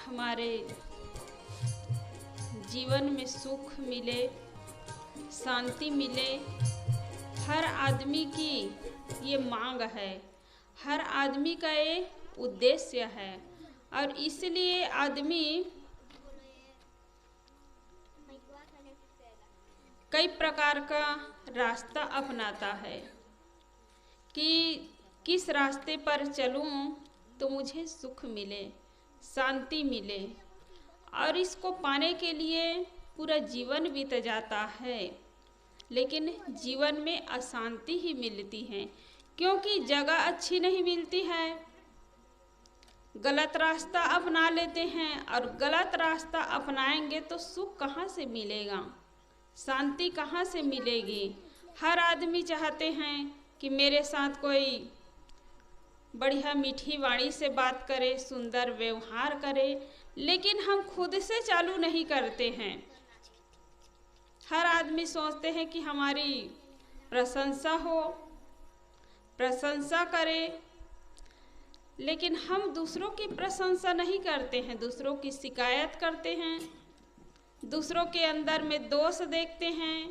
हमारे जीवन में सुख मिले, शांति मिले, हर आदमी की ये मांग है, हर आदमी का ये उद्देश्य है। और इसलिए आदमी कई प्रकार का रास्ता अपनाता है कि किस रास्ते पर चलूं तो मुझे सुख मिले, शांति मिले। और इसको पाने के लिए पूरा जीवन बीत जाता है, लेकिन जीवन में अशांति ही मिलती है, क्योंकि जगह अच्छी नहीं मिलती है। गलत रास्ता अपना लेते हैं, और गलत रास्ता अपनाएंगे तो सुख कहाँ से मिलेगा, शांति कहाँ से मिलेगी। हर आदमी चाहते हैं कि मेरे साथ कोई बढ़िया मीठी वाणी से बात करे, सुंदर व्यवहार करे, लेकिन हम खुद से चालू नहीं करते हैं। हर आदमी सोचते हैं कि हमारी प्रशंसा हो, प्रशंसा करे, लेकिन हम दूसरों की प्रशंसा नहीं करते हैं, दूसरों की शिकायत करते हैं, दूसरों के अंदर में दोष देखते हैं,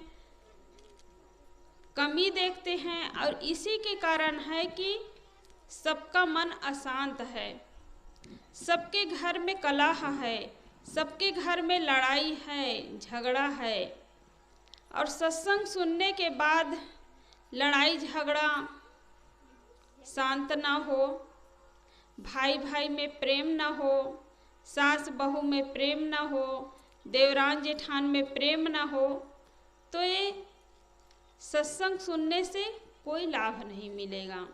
कमी देखते हैं। और इसी के कारण है कि सबका मन अशांत है, सबके घर में कलह है, सबके घर में लड़ाई है, झगड़ा है। और सत्संग सुनने के बाद लड़ाई झगड़ा शांत ना हो, भाई भाई में प्रेम ना हो, सास बहू में प्रेम ना हो, देवरान जेठान में प्रेम ना हो, तो ये सत्संग सुनने से कोई लाभ नहीं मिलेगा।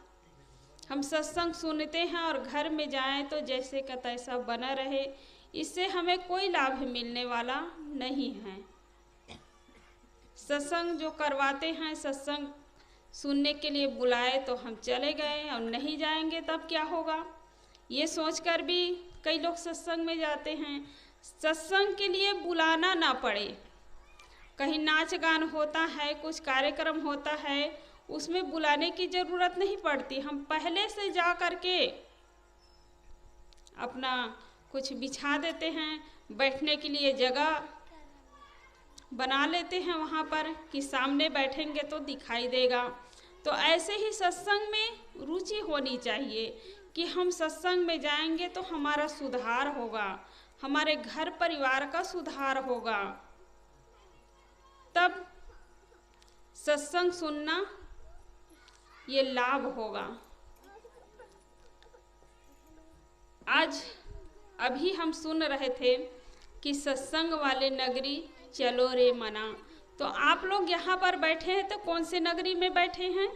हम सत्संग सुनते हैं और घर में जाएं तो जैसे का तैसा बना रहे, इससे हमें कोई लाभ मिलने वाला नहीं है। सत्संग जो करवाते हैं, सत्संग सुनने के लिए बुलाए तो हम चले गए, और नहीं जाएंगे तब क्या होगा, ये सोचकर भी कई लोग सत्संग में जाते हैं। सत्संग के लिए बुलाना ना पड़े, कहीं नाच गान होता है, कुछ कार्यक्रम होता है, उसमें बुलाने की ज़रूरत नहीं पड़ती। हम पहले से जा कर के अपना कुछ बिछा देते हैं, बैठने के लिए जगह बना लेते हैं वहाँ पर कि सामने बैठेंगे तो दिखाई देगा। तो ऐसे ही सत्संग में रुचि होनी चाहिए कि हम सत्संग में जाएंगे तो हमारा सुधार होगा, हमारे घर परिवार का सुधार होगा, तब सत्संग सुनना ये लाभ होगा। आज अभी हम सुन रहे थे कि सत्संग वाले नगरी चलो रे मना। तो आप लोग यहाँ पर बैठे हैं तो कौन से नगरी में बैठे हैं?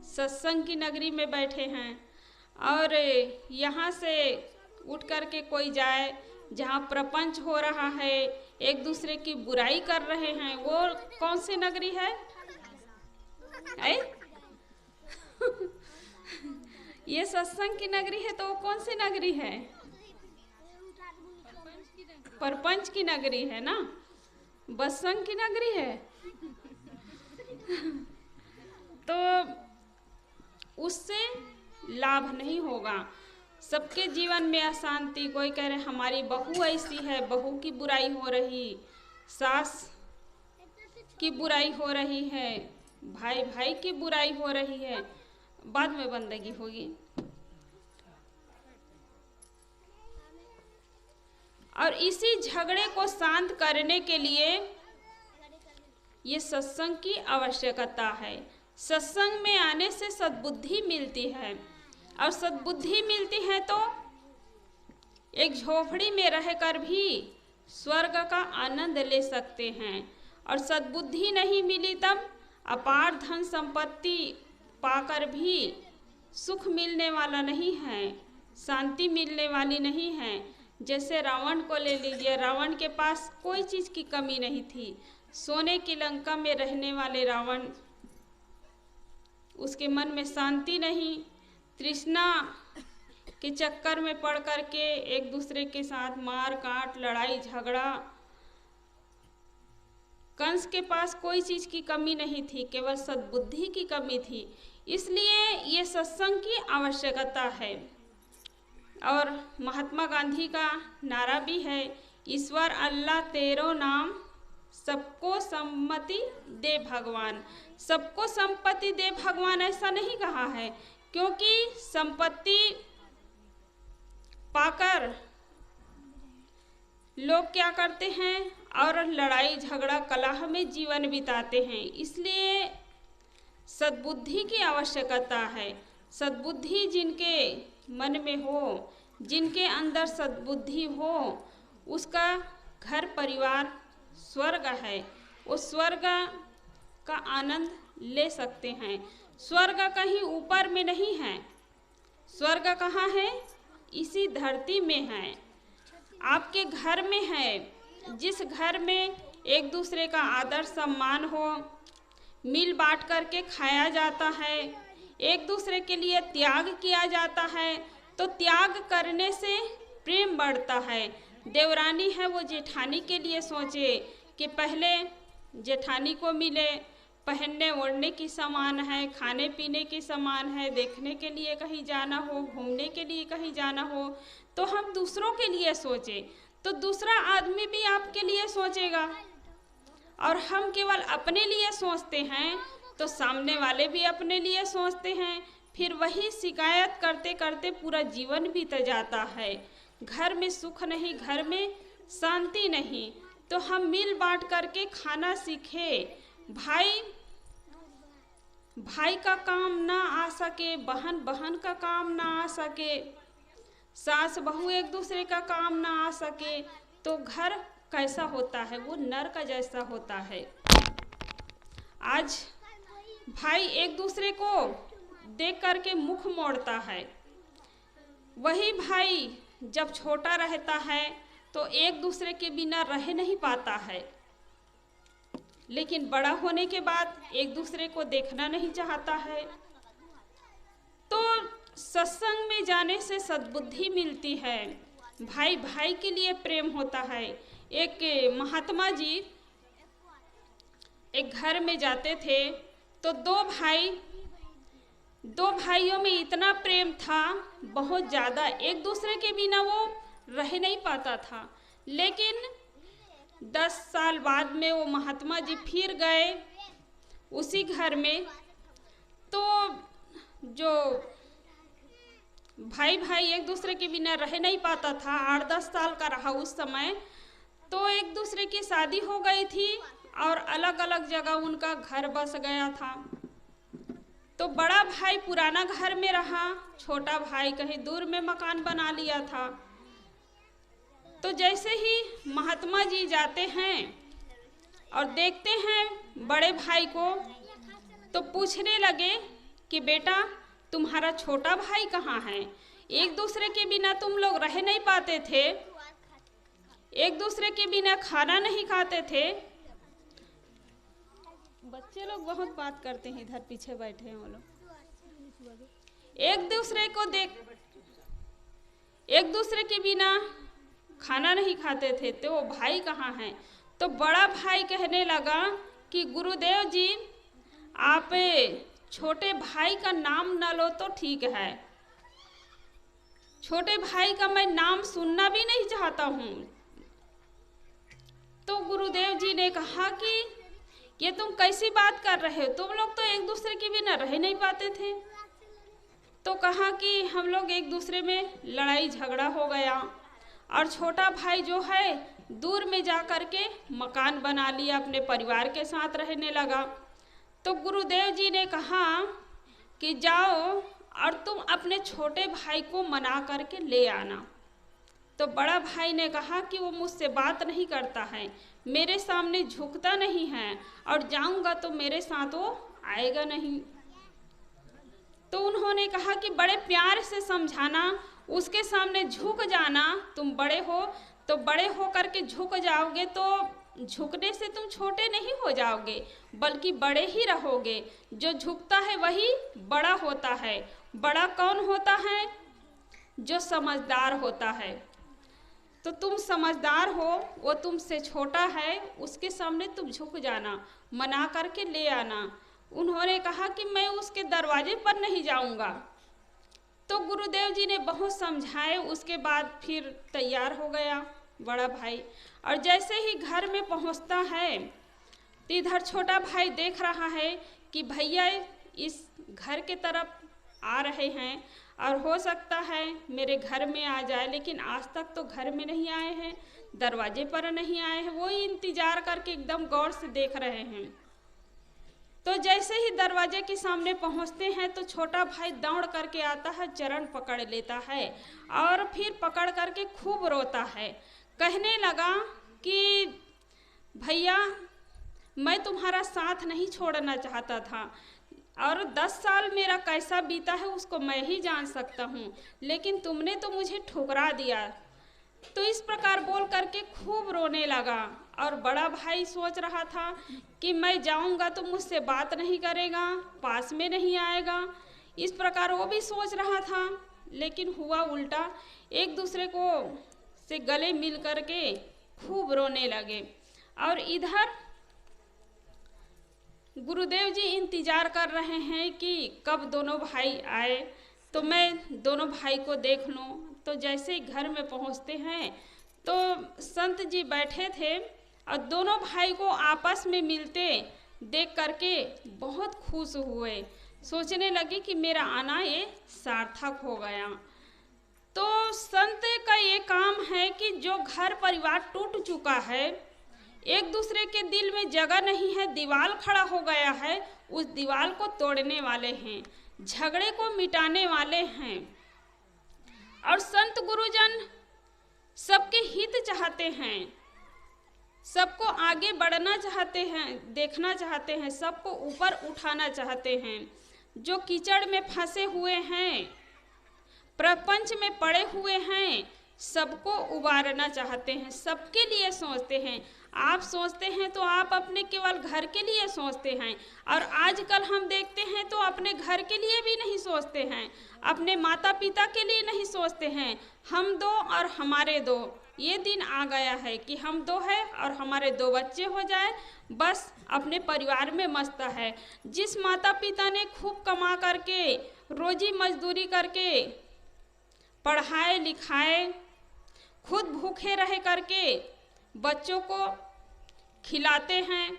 सत्संग की नगरी में बैठे हैं। और यहाँ से उठ कर के कोई जाए जहाँ प्रपंच हो रहा है, एक दूसरे की बुराई कर रहे हैं, वो कौन सी नगरी है? ये सत्संग की नगरी है तो वो कौन सी नगरी है? परपंच की नगरी है ना, बसंग की नगरी है। तो उससे लाभ नहीं होगा। सबके जीवन में अशांति, कोई कह रहे हमारी बहू ऐसी है, बहू की बुराई हो रही, सास की बुराई हो रही है, भाई भाई की बुराई हो रही है, बाद में बंदगी होगी। और इसी झगड़े को शांत करने के लिए ये सत्संग की आवश्यकता है। सत्संग में आने से सद्बुद्धि मिलती है, और सद्बुद्धि मिलती है तो एक झोपड़ी में रहकर भी स्वर्ग का आनंद ले सकते हैं। और सद्बुद्धि नहीं मिली तब अपार धन संपत्ति पाकर भी सुख मिलने वाला नहीं है, शांति मिलने वाली नहीं है। जैसे रावण को ले लीजिए, रावण के पास कोई चीज़ की कमी नहीं थी, सोने की लंका में रहने वाले रावण, उसके मन में शांति नहीं, तृष्णा के चक्कर में पड़ करके एक दूसरे के साथ मार काट, लड़ाई झगड़ा। कंस के पास कोई चीज़ की कमी नहीं थी, केवल सद्बुद्धि की कमी थी। इसलिए ये सत्संग की आवश्यकता है। और महात्मा गांधी का नारा भी है, ईश्वर अल्लाह तेरो नाम, सबको सम्मति दे भगवान। सबको संपत्ति दे भगवान ऐसा नहीं कहा है, क्योंकि संपत्ति पाकर लोग क्या करते हैं और लड़ाई झगड़ा कलह में जीवन बिताते हैं। इसलिए सद्बुद्धि की आवश्यकता है। सद्बुद्धि जिनके मन में हो, जिनके अंदर सद्बुद्धि हो, उसका घर परिवार स्वर्ग है। वो स्वर्ग का आनंद ले सकते हैं। स्वर्ग कहीं ऊपर में नहीं है, स्वर्ग कहाँ है? इसी धरती में है, आपके घर में है। जिस घर में एक दूसरे का आदर सम्मान हो, मिल बांट करके खाया जाता है, एक दूसरे के लिए त्याग किया जाता है, तो त्याग करने से प्रेम बढ़ता है। देवरानी है वो जेठानी के लिए सोचे कि पहले जेठानी को मिले, पहनने ओढ़ने की सामान है, खाने पीने की सामान है, देखने के लिए कहीं जाना हो, घूमने के लिए कहीं जाना हो, तो हम दूसरों के लिए सोचे तो दूसरा आदमी भी आपके लिए सोचेगा। और हम केवल अपने लिए सोचते हैं तो सामने वाले भी अपने लिए सोचते हैं। फिर वही शिकायत करते करते पूरा जीवन बीत जाता है। घर में सुख नहीं, घर में शांति नहीं। तो हम मिल बांट करके खाना सीखे। भाई भाई का काम ना आ सके, बहन बहन का काम ना आ सके, सास बहू एक दूसरे का काम ना आ सके, तो घर कैसा होता है? वो नरक जैसा होता है। आज भाई एक दूसरे को देख करके मुख मोड़ता है। वही भाई जब छोटा रहता है तो एक दूसरे के बिना रह नहीं पाता है, लेकिन बड़ा होने के बाद एक दूसरे को देखना नहीं चाहता है। तो सत्संग में जाने से सद्बुद्धि मिलती है, भाई भाई के लिए प्रेम होता है। एक महात्मा जी एक घर में जाते थे तो दो भाइयों में इतना प्रेम था, बहुत ज़्यादा, एक दूसरे के बिना वो रह नहीं पाता था। लेकिन 10 साल बाद में वो महात्मा जी फिर गए उसी घर में, तो जो भाई भाई एक दूसरे के बिना रह नहीं पाता था, 8-10 साल का रहा उस समय, तो एक दूसरे की शादी हो गई थी और अलग अलग जगह उनका घर बस गया था। तो बड़ा भाई पुराना घर में रहा, छोटा भाई कहीं दूर में मकान बना लिया था। तो जैसे ही महात्मा जी जाते हैं और देखते हैं बड़े भाई को, तो पूछने लगे कि बेटा तुम्हारा छोटा भाई कहाँ है? एक दूसरे के बिना तुम लोग रह नहीं पाते थे, एक दूसरे के बिना खाना नहीं खाते थे। बच्चे लोग बहुत बात करते हैं, इधर पीछे बैठे हैं वो लोग। एक दूसरे के बिना खाना नहीं खाते थे, तो वो भाई कहाँ हैं? तो बड़ा भाई कहने लगा कि गुरुदेव जी आप छोटे भाई का नाम न लो तो ठीक है, छोटे भाई का मैं नाम सुनना भी नहीं चाहता हूँ। तो गुरुदेव जी ने कहा कि ये तुम कैसी बात कर रहे हो, तुम लोग तो एक दूसरे के बिना रह नहीं पाते थे। तो कहा कि हम लोग एक दूसरे में लड़ाई झगड़ा हो गया और छोटा भाई जो है दूर में जा कर के मकान बना लिया, अपने परिवार के साथ रहने लगा। तो गुरुदेव जी ने कहा कि जाओ और तुम अपने छोटे भाई को मना करके ले आना। तो बड़ा भाई ने कहा कि वो मुझसे बात नहीं करता है, मेरे सामने झुकता नहीं है, और जाऊंगा तो मेरे साथ वो आएगा नहीं। तो उन्होंने कहा कि बड़े प्यार से समझाना, उसके सामने झुक जाना, तुम बड़े हो तो बड़े हो करके झुक जाओगे तो झुकने से तुम छोटे नहीं हो जाओगे, बल्कि बड़े ही रहोगे। जो झुकता है वही बड़ा होता है। बड़ा कौन होता है? जो समझदार होता है। तो तुम समझदार हो, वो तुमसे छोटा है, उसके सामने तुम झुक जाना, मना करके ले आना। उन्होंने कहा कि मैं उसके दरवाजे पर नहीं जाऊंगा। तो गुरुदेव जी ने बहुत समझाए, उसके बाद फिर तैयार हो गया बड़ा भाई। और जैसे ही घर में पहुंचता है तो इधर छोटा भाई देख रहा है कि भैया इस घर के तरफ आ रहे हैं और हो सकता है मेरे घर में आ जाए, लेकिन आज तक तो घर में नहीं आए हैं, दरवाजे पर नहीं आए हैं। वो ही इंतजार करके एकदम गौर से देख रहे हैं। तो जैसे ही दरवाजे के सामने पहुंचते हैं तो छोटा भाई दौड़ करके आता है, चरण पकड़ लेता है और फिर पकड़ करके खूब रोता है। कहने लगा कि भैया मैं तुम्हारा साथ नहीं छोड़ना चाहता था और 10 साल मेरा कैसा बीता है उसको मैं ही जान सकता हूँ, लेकिन तुमने तो मुझे ठुकरा दिया। तो इस प्रकार बोल करके खूब रोने लगा। और बड़ा भाई सोच रहा था कि मैं जाऊंगा तो मुझसे बात नहीं करेगा, पास में नहीं आएगा, इस प्रकार वो भी सोच रहा था। लेकिन हुआ उल्टा, एक दूसरे को से गले मिल करके खूब रोने लगे। और इधर गुरुदेव जी इंतजार कर रहे हैं कि कब दोनों भाई आए तो मैं दोनों भाई को देख लूं। तो जैसे ही घर में पहुंचते हैं तो संत जी बैठे थे और दोनों भाई को आपस में मिलते देख करके बहुत खुश हुए। सोचने लगे कि मेरा आना ये सार्थक हो गया। तो संत का ये काम है कि जो घर परिवार टूट चुका है, एक दूसरे के दिल में जगह नहीं है, दीवार खड़ा हो गया है, उस दीवार को तोड़ने वाले हैं, झगड़े को मिटाने वाले हैं। और संत गुरुजन सबके हित चाहते हैं, सबको आगे बढ़ना चाहते हैं, देखना चाहते हैं, सबको ऊपर उठाना चाहते हैं। जो कीचड़ में फंसे हुए हैं, प्रपंच में पड़े हुए हैं, सबको उबारना चाहते हैं, सबके लिए सोचते हैं। आप सोचते हैं तो आप अपने केवल घर के लिए सोचते हैं, और आजकल हम देखते हैं तो अपने घर के लिए भी नहीं सोचते हैं, अपने माता पिता के लिए नहीं सोचते हैं। हम दो और हमारे दो, ये दिन आ गया है कि हम दो हैं और हमारे 2 बच्चे हो जाए, बस अपने परिवार में मस्त है। जिस माता पिता ने खूब कमा करके रोजी मजदूरी करके पढ़ाए लिखाए, खुद भूखे रह करके बच्चों को खिलाते हैं,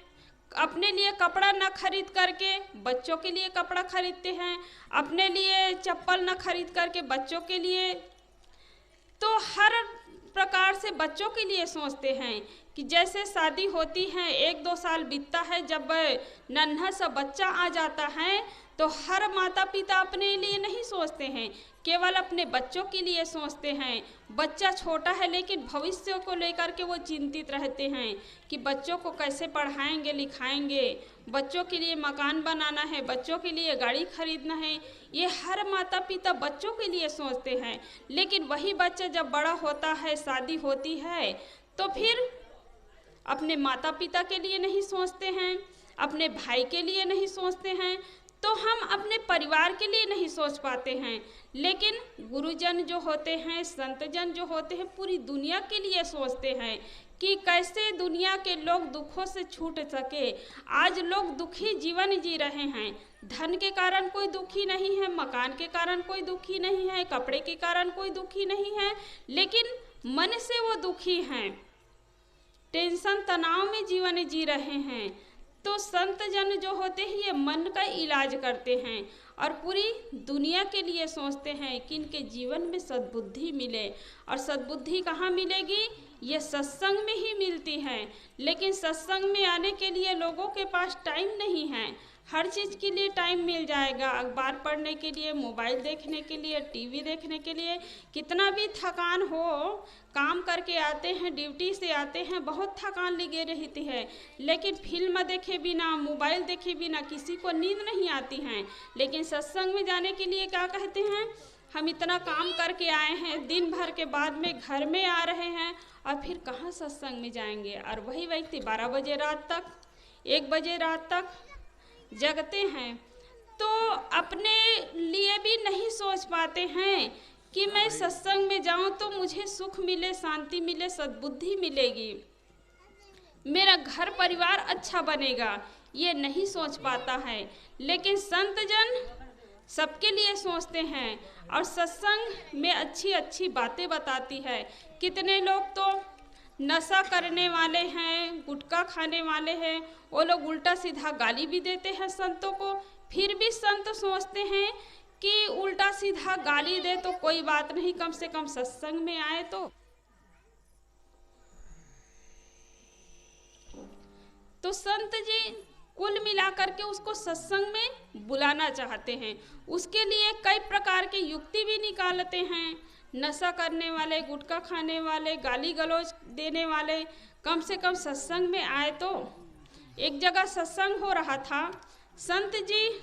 अपने लिए कपड़ा न खरीद करके बच्चों के लिए कपड़ा खरीदते हैं, अपने लिए चप्पल न खरीद करके बच्चों के लिए, तो हर प्रकार से बच्चों के लिए सोचते हैं कि जैसे शादी होती है 1-2 साल बीतता है, जब नन्हा सा बच्चा आ जाता है तो हर माता पिता अपने लिए नहीं सोचते हैं, केवल अपने बच्चों के लिए सोचते हैं। बच्चा छोटा है लेकिन भविष्य को लेकर के वो चिंतित रहते हैं कि बच्चों को कैसे पढ़ाएंगे लिखाएंगे, बच्चों के लिए मकान बनाना है, बच्चों के लिए गाड़ी खरीदना है, ये हर माता पिता बच्चों के लिए सोचते हैं। लेकिन वही बच्चा जब बड़ा होता है, शादी होती है, तो फिर अपने माता पिता के लिए नहीं सोचते हैं, अपने भाई के लिए नहीं सोचते हैं, तो हम अपने परिवार के लिए नहीं सोच पाते हैं। लेकिन गुरुजन जो होते हैं, संतजन जो होते हैं, पूरी दुनिया के लिए सोचते हैं कि कैसे दुनिया के लोग दुखों से छूट सके। आज लोग दुखी जीवन जी रहे हैं, धन के कारण कोई दुखी नहीं है, मकान के कारण कोई दुखी नहीं है, कपड़े के कारण कोई दुखी नहीं है, लेकिन मन से वो दुखी हैं, टेंशन तनाव में जीवन जी रहे हैं। तो संत जन जो होते हैं ये मन का इलाज करते हैं और पूरी दुनिया के लिए सोचते हैं कि इनके जीवन में सद्बुद्धि मिले। और सद्बुद्धि कहाँ मिलेगी? ये सत्संग में ही मिलती है। लेकिन सत्संग में आने के लिए लोगों के पास टाइम नहीं है। हर चीज़ के लिए टाइम मिल जाएगा, अखबार पढ़ने के लिए, मोबाइल देखने के लिए, टीवी देखने के लिए। कितना भी थकान हो, काम करके आते हैं, ड्यूटी से आते हैं, बहुत थकान लगी रहती है, लेकिन फिल्म देखे बिना, मोबाइल देखे बिना किसी को नींद नहीं आती है। लेकिन सत्संग में जाने के लिए क्या कहते हैं? हम इतना काम करके आए हैं, दिन भर के बाद में घर में आ रहे हैं और फिर कहाँ सत्संग में जाएंगे। और वही व्यक्ति 12 बजे रात तक, 1 बजे रात तक जगते हैं, तो अपने लिए भी नहीं सोच पाते हैं कि मैं सत्संग में जाऊं तो मुझे सुख मिले, शांति मिले, सद्बुद्धि मिलेगी, मेरा घर परिवार अच्छा बनेगा, ये नहीं सोच पाता है। लेकिन संत जन सबके लिए सोचते हैं और सत्संग में अच्छी अच्छी बातें बताती है। कितने लोग तो नशा करने वाले हैं, गुटखा खाने वाले हैं, वो लोग उल्टा सीधा गाली भी देते हैं संतों को। फिर भी संत सोचते हैं कि उल्टा सीधा गाली दे तो कोई बात नहीं, कम से कम सत्संग में आए तो संत जी कुल मिलाकर के उसको सत्संग में बुलाना चाहते हैं। उसके लिए कई प्रकार के युक्ति भी निकालते हैं। नशा करने वाले, गुटखा खाने वाले, गाली गलौज देने वाले कम से कम सत्संग में आए। तो एक जगह सत्संग हो रहा था, संत जी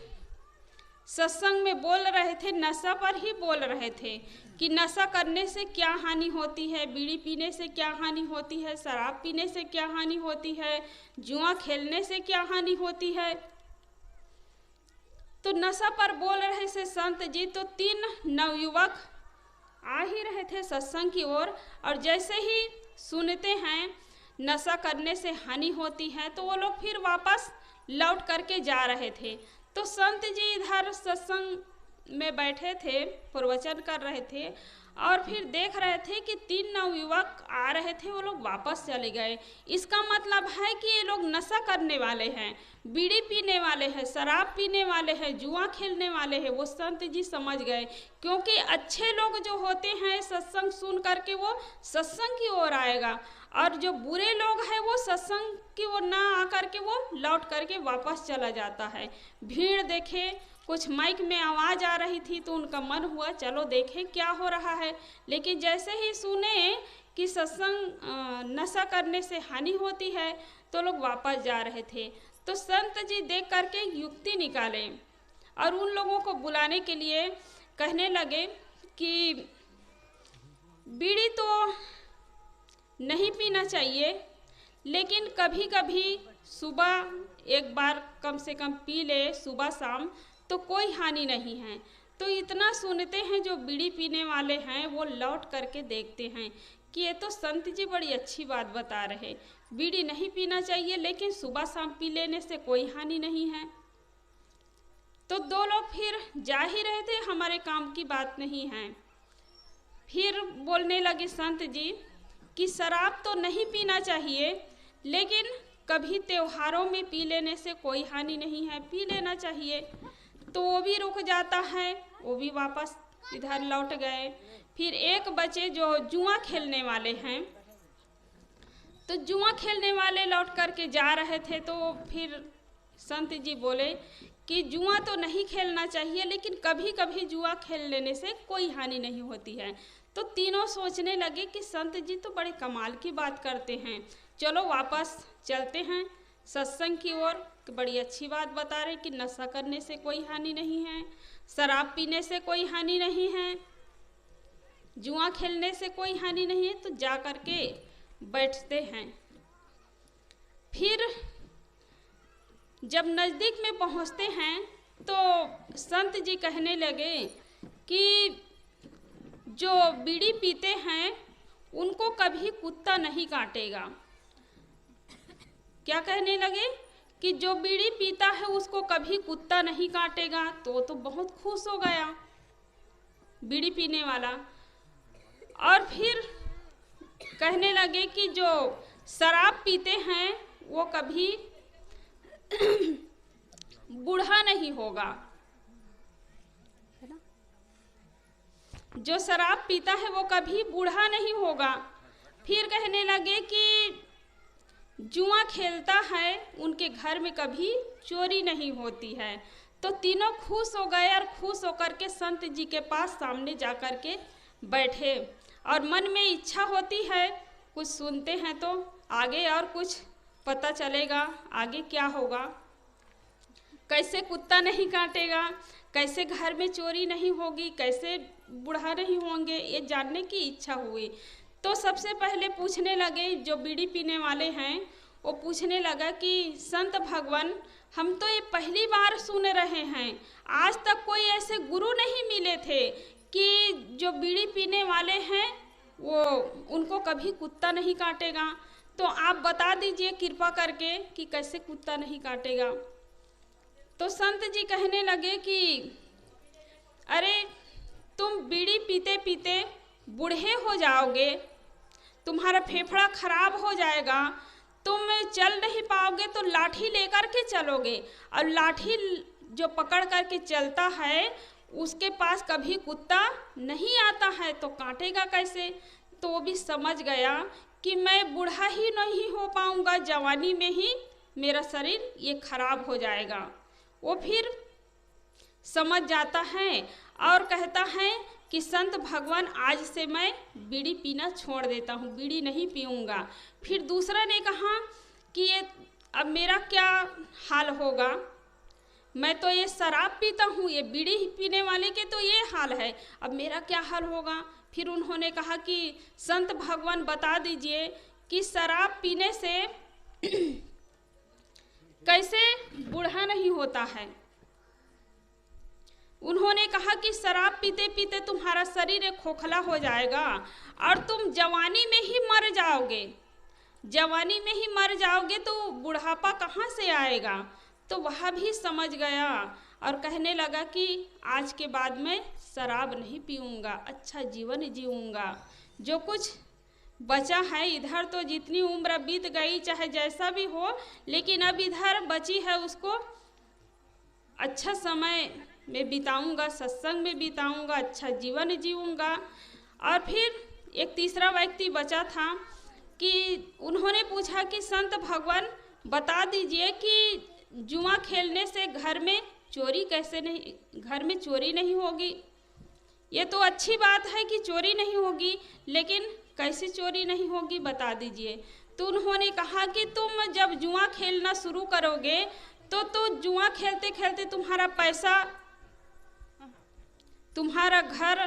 सत्संग में बोल रहे थे, नशा पर ही बोल रहे थे कि नशा करने से क्या हानि होती है, बीड़ी पीने से क्या हानि होती है, शराब पीने से क्या हानि होती है, जुआ खेलने से क्या हानि होती है। तो नशा पर बोल रहे थे संत जी। तो 3 नवयुवक आ ही रहे थे सत्संग की ओर, और जैसे ही सुनते हैं नशा करने से हानि होती है तो वो लोग फिर वापस लौट करके जा रहे थे। तो संत जी इधर सत्संग में बैठे थे, प्रवचन कर रहे थे, और फिर देख रहे थे कि 3 नवयुवक आ रहे थे, वो लोग वापस चले गए। इसका मतलब है कि ये लोग नशा करने वाले हैं, बीड़ी पीने वाले हैं, शराब पीने वाले हैं, जुआ खेलने वाले हैं। वो संत जी समझ गए, क्योंकि अच्छे लोग जो होते हैं सत्संग सुन करके वो सत्संग की ओर आएगा, और जो बुरे लोग हैं वो सत्संग की ओर ना आकर के वो लौट करके वापस चला जाता है। भीड़ देखे, कुछ माइक में आवाज़ आ रही थी तो उनका मन हुआ चलो देखें क्या हो रहा है, लेकिन जैसे ही सुने कि सत्संग नशा करने से हानि होती है तो लोग वापस जा रहे थे। तो संत जी देख करके युक्ति निकाले और उन लोगों को बुलाने के लिए कहने लगे कि बीड़ी तो नहीं पीना चाहिए, लेकिन कभी कभी सुबह एक बार कम से कम पी ले, सुबह शाम, तो कोई हानि नहीं है। तो इतना सुनते हैं जो बीड़ी पीने वाले हैं वो लौट करके देखते हैं कि ये तो संत जी बड़ी अच्छी बात बता रहे, बीड़ी नहीं पीना चाहिए लेकिन सुबह शाम पी लेने से कोई हानि नहीं है। तो 2 लोग फिर जा ही रहे थे, हमारे काम की बात नहीं है। फिर बोलने लगे संत जी कि शराब तो नहीं पीना चाहिए, लेकिन कभी त्योहारों में पी लेने से कोई हानि नहीं है, पी लेना चाहिए। तो वो भी रुक जाता है, वो भी वापस इधर लौट गए। फिर एक बचे जो जुआ खेलने वाले हैं, तो जुआ खेलने वाले लौट करके जा रहे थे। तो फिर संत जी बोले कि जुआ तो नहीं खेलना चाहिए, लेकिन कभी कभी जुआ खेल लेने से कोई हानि नहीं होती है। तो तीनों सोचने लगे कि संत जी तो बड़े कमाल की बात करते हैं, चलो वापस चलते हैं सत्संग की ओर। बड़ी अच्छी बात बता रहे कि नशा करने से कोई हानि नहीं है, शराब पीने से कोई हानि नहीं है, जुआ खेलने से कोई हानि नहीं है। तो जा कर के बैठते हैं। फिर जब नज़दीक में पहुंचते हैं तो संत जी कहने लगे कि जो बीड़ी पीते हैं उनको कभी कुत्ता नहीं काटेगा। क्या कहने लगे कि जो बीड़ी पीता है उसको कभी कुत्ता नहीं काटेगा। तो बहुत खुश हो गया बीड़ी पीने वाला। और फिर कहने लगे कि जो शराब पीते हैं वो कभी बूढ़ा नहीं होगा, जो शराब पीता है वो कभी बूढ़ा नहीं होगा। फिर कहने लगे कि जुआ खेलता है उनके घर में कभी चोरी नहीं होती है। तो तीनों खुश हो गए और खुश होकर के संत जी के पास सामने जा कर के बैठे। और मन में इच्छा होती है कुछ सुनते हैं तो आगे और कुछ पता चलेगा, आगे क्या होगा, कैसे कुत्ता नहीं काटेगा, कैसे घर में चोरी नहीं होगी, कैसे बूढ़ा नहीं होंगे, ये जानने की इच्छा हुई। तो सबसे पहले पूछने लगे, जो बीड़ी पीने वाले हैं वो पूछने लगा कि संत भगवान, हम तो ये पहली बार सुन रहे हैं, आज तक कोई ऐसे गुरु नहीं मिले थे कि जो बीड़ी पीने वाले हैं वो उनको कभी कुत्ता नहीं काटेगा। तो आप बता दीजिए कृपा करके कि कैसे कुत्ता नहीं काटेगा। तो संत जी कहने लगे कि अरे तुम बीड़ी पीते पीते बूढ़े हो जाओगे, तुम्हारा फेफड़ा खराब हो जाएगा, तुम चल नहीं पाओगे तो लाठी लेकर के चलोगे, और लाठी जो पकड़ करके चलता है उसके पास कभी कुत्ता नहीं आता है तो काटेगा कैसे। तो वो भी समझ गया कि मैं बूढ़ा ही नहीं हो पाऊंगा, जवानी में ही मेरा शरीर ये खराब हो जाएगा। वो फिर समझ जाता है और कहता है कि संत भगवान आज से मैं बीड़ी पीना छोड़ देता हूँ, बीड़ी नहीं पीऊँगा। फिर दूसरा ने कहा कि ये अब मेरा क्या हाल होगा, मैं तो ये शराब पीता हूँ, ये बीड़ी पीने वाले के तो ये हाल है, अब मेरा क्या हाल होगा। फिर उन्होंने कहा कि संत भगवान बता दीजिए कि शराब पीने से कैसे बूढ़ा नहीं होता है। उन्होंने कहा कि शराब पीते पीते तुम्हारा शरीर एक खोखला हो जाएगा और तुम जवानी में ही मर जाओगे, जवानी में ही मर जाओगे तो बुढ़ापा कहाँ से आएगा। तो वह भी समझ गया और कहने लगा कि आज के बाद मैं शराब नहीं पीऊँगा, अच्छा जीवन जीऊँगा। जो कुछ बचा है इधर, तो जितनी उम्र बीत गई चाहे जैसा भी हो, लेकिन अब इधर बची है उसको अच्छा समय में बिताऊंगा, सत्संग में बिताऊंगा, अच्छा जीवन जीऊंगा। और फिर एक तीसरा व्यक्ति बचा था कि उन्होंने पूछा कि संत भगवान बता दीजिए कि जुआ खेलने से घर में चोरी कैसे नहीं, घर में चोरी नहीं होगी। ये तो अच्छी बात है कि चोरी नहीं होगी, लेकिन कैसे चोरी नहीं होगी बता दीजिए। तो उन्होंने कहा कि तुम जब जुआ खेलना शुरू करोगे तो जुआ खेलते खेलते तुम्हारा पैसा, तुम्हारा घर,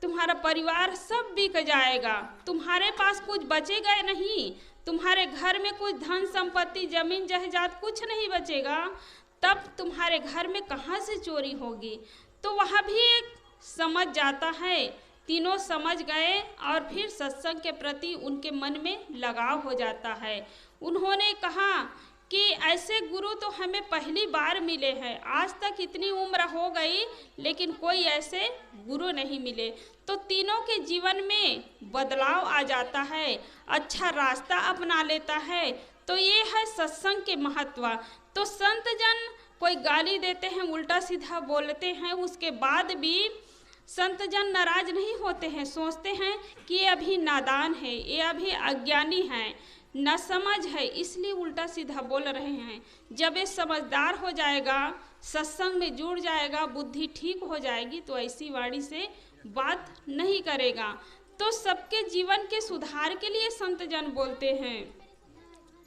तुम्हारा परिवार सब बिक जाएगा, तुम्हारे पास कुछ बचेगा नहीं, तुम्हारे घर में कुछ धन संपत्ति जमीन जायदाद कुछ नहीं बचेगा, तब तुम्हारे घर में कहाँ से चोरी होगी। तो वह भी एक समझ जाता है, तीनों समझ गए और फिर सत्संग के प्रति उनके मन में लगाव हो जाता है। उन्होंने कहा कि ऐसे गुरु तो हमें पहली बार मिले हैं, आज तक इतनी उम्र हो गई लेकिन कोई ऐसे गुरु नहीं मिले। तो तीनों के जीवन में बदलाव आ जाता है, अच्छा रास्ता अपना लेता है। तो ये है सत्संग के महत्व। तो संत जन कोई गाली देते हैं, उल्टा सीधा बोलते हैं, उसके बाद भी संत जन नाराज नहीं होते हैं, सोचते हैं कि ये अभी नादान है, ये अभी अज्ञानी है, न समझ है, इसलिए उल्टा सीधा बोल रहे हैं। जब ये समझदार हो जाएगा, सत्संग में जुड़ जाएगा, बुद्धि ठीक हो जाएगी, तो ऐसी वाणी से बात नहीं करेगा। तो सबके जीवन के सुधार के लिए संत जन बोलते हैं,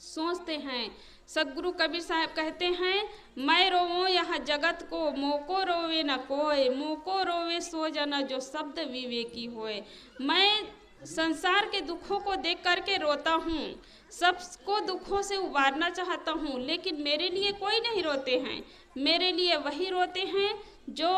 सोचते हैं। सदगुरु कबीर साहब कहते हैं, मैं रोवो यहाँ जगत को, मोको रोवे न कोय, मोको रोवे सो जना जो शब्द विवेकी होए। मैं संसार के दुखों को देख करके रोता हूँ, सबको दुखों से उबारना चाहता हूँ, लेकिन मेरे लिए कोई नहीं रोते हैं। मेरे लिए वही रोते हैं जो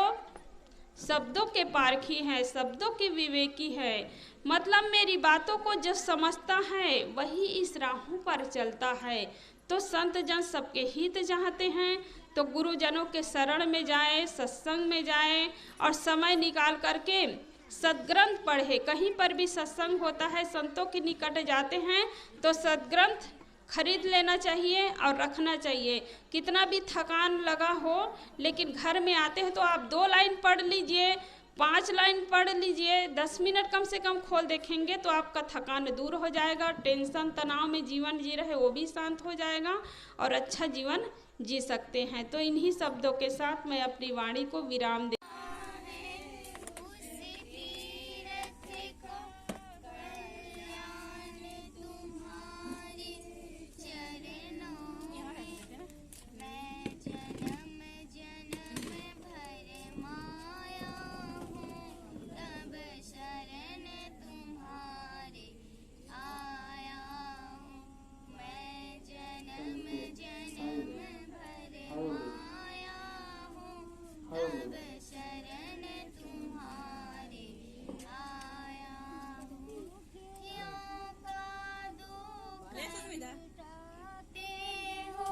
शब्दों के पारखी है, शब्दों के विवेकी है। मतलब मेरी बातों को जो समझता है वही इस राहों पर चलता है। तो संत जन सबके हित चाहते हैं, तो गुरुजनों के शरण में जाएं, सत्संग में जाएं और समय निकाल करके सदग्रंथ पढ़े। कहीं पर भी सत्संग होता है, संतों के निकट जाते हैं तो सदग्रंथ खरीद लेना चाहिए और रखना चाहिए। कितना भी थकान लगा हो, लेकिन घर में आते हैं तो आप 2 लाइन पढ़ लीजिए, 5 लाइन पढ़ लीजिए, 10 मिनट कम से कम खोल देखेंगे तो आपका थकान दूर हो जाएगा। टेंशन तनाव में जीवन जी रहे वो भी शांत हो जाएगा और अच्छा जीवन जी सकते हैं। तो इन्हीं शब्दों के साथ मैं अपनी वाणी को विराम दे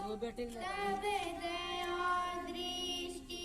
तब दया दृष्टि